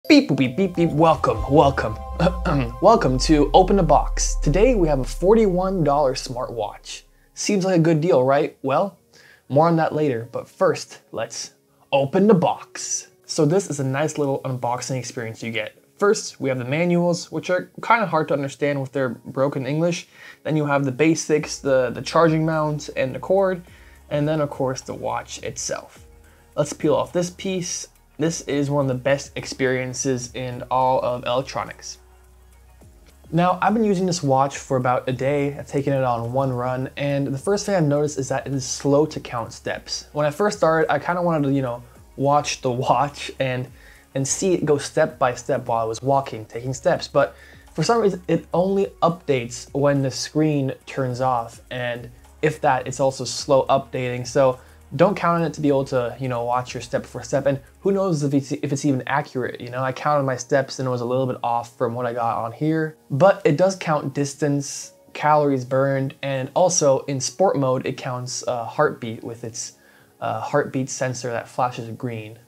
Beep boop beep beep beep. Welcome. Welcome to Open the Box. Today we have a $41 smartwatch. Seems like a good deal, right? Well, more on that later, but first, let's open the box. So this is a nice little unboxing experience you get. First, we have the manuals, which are kind of hard to understand with their broken English. Then you have the basics, the charging mount and the cord, and then of course the watch itself. Let's peel off this piece. This is one of the best experiences in all of electronics. Now, I've been using this watch for about a day. I've taken it on one run, and the first thing I've noticed is that it is slow to count steps. When I first started, I kind of wanted to, watch the watch and see it go step by step while I was walking, taking steps. But for some reason, it only updates when the screen turns off, and if that, it's also slow updating. So don't count on it to be able to, watch your step for step. And who knows if it's even accurate, I counted my steps and it was a little bit off from what I got on here. But it does count distance, calories burned, and also in sport mode, it counts heartbeat with its heartbeat sensor that flashes green.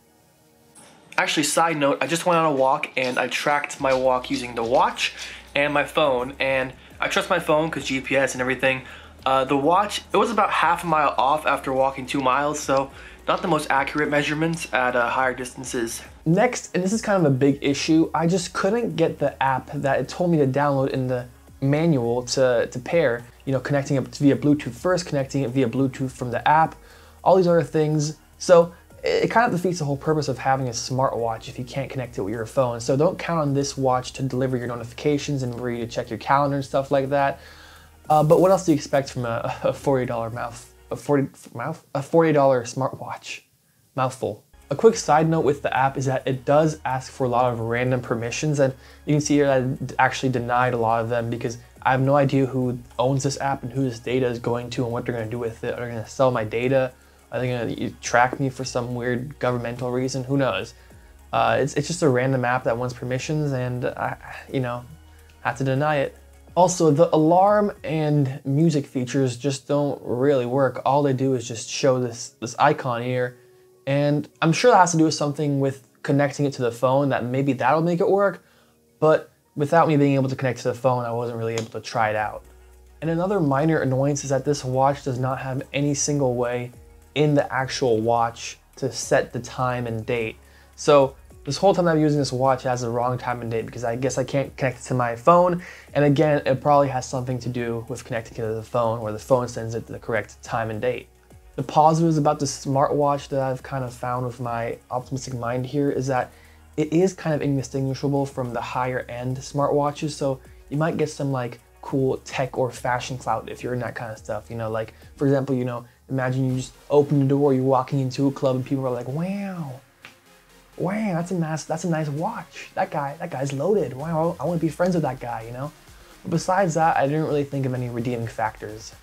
Actually, side note, I just went on a walk and I tracked my walk using the watch and my phone. And I trust my phone because GPS and everything. The watch, it was about half a mile off after walking 2 miles, so not the most accurate measurements at higher distances. Next, and this is kind of a big issue, I just couldn't get the app that it told me to download in the manual to pair, connecting it via Bluetooth first, connecting it via Bluetooth from the app, all these other things. So it kind of defeats the whole purpose of having a smartwatch if you can't connect it with your phone. So don't count on this watch to deliver your notifications and for you to check your calendar and stuff like that. But what else do you expect from a $40 smartwatch? Mouthful. A quick side note with the app is that it does ask for a lot of random permissions, and you can see here that I actually denied a lot of them because I have no idea who owns this app and who this data is going to and what they're going to do with it. Are they going to sell my data? Are they going to track me for some weird governmental reason? Who knows? It's just a random app that wants permissions, and I, have to deny it. Also, the alarm and music features just don't really work. All they do is just show this icon here. And I'm sure that has to do with something with connecting it to the phone, that maybe that'll make it work. But without me being able to connect to the phone, I wasn't really able to try it out. And another minor annoyance is that this watch does not have any single way in the actual watch to set the time and date. So this whole time I'm using this watch, it has the wrong time and date because I guess I can't connect it to my phone. And again, it probably has something to do with connecting it to the phone, where the phone sends it the correct time and date. The positives about the smartwatch that I've kind of found with my optimistic mind here is that it is kind of indistinguishable from the higher end smartwatches. So you might get some like cool tech or fashion clout if you're in that kind of stuff. Like for example, imagine you just open the door, you're walking into a club and people are like, wow, that's a nice watch. That guy's loaded. Wow, I want to be friends with that guy, But besides that, I didn't really think of any redeeming factors.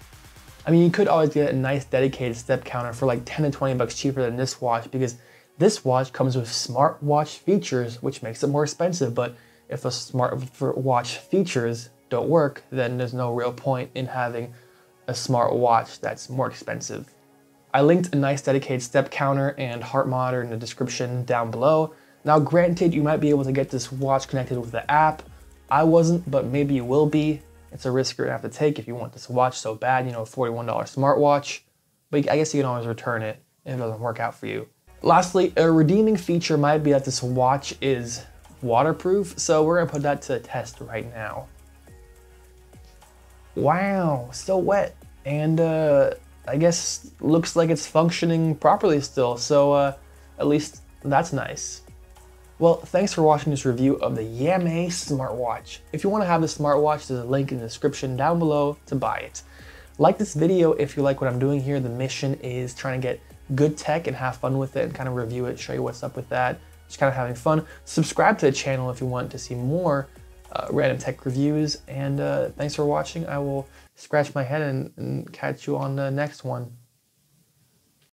I mean, you could always get a nice dedicated step counter for like 10 to 20 bucks cheaper than this watch, because this watch comes with smartwatch features, which makes it more expensive. But if the smartwatch features don't work, then there's no real point in having a smartwatch that's more expensive. I linked a nice dedicated step counter and heart monitor in the description down below. Now granted, you might be able to get this watch connected with the app. I wasn't, but maybe you will be. It's a risk you're gonna have to take if you want this watch so bad, a $41 smartwatch. But I guess you can always return it if it doesn't work out for you. Lastly, a redeeming feature might be that this watch is waterproof. So we're gonna put that to the test right now. Wow, still wet. And I guess looks like it's functioning properly still, so at least that's nice. Well, thanks for watching this review of the Yamay smartwatch. If you want to have this smartwatch, there's a link in the description down below to buy it. Like this video if you like what I'm doing here. The mission is trying to get good tech and have fun with it and kind of review it, show you what's up with that, just kind of having fun. Subscribe to the channel if you want to see more random tech reviews, and thanks for watching. I will scratch my head and catch you on the next one.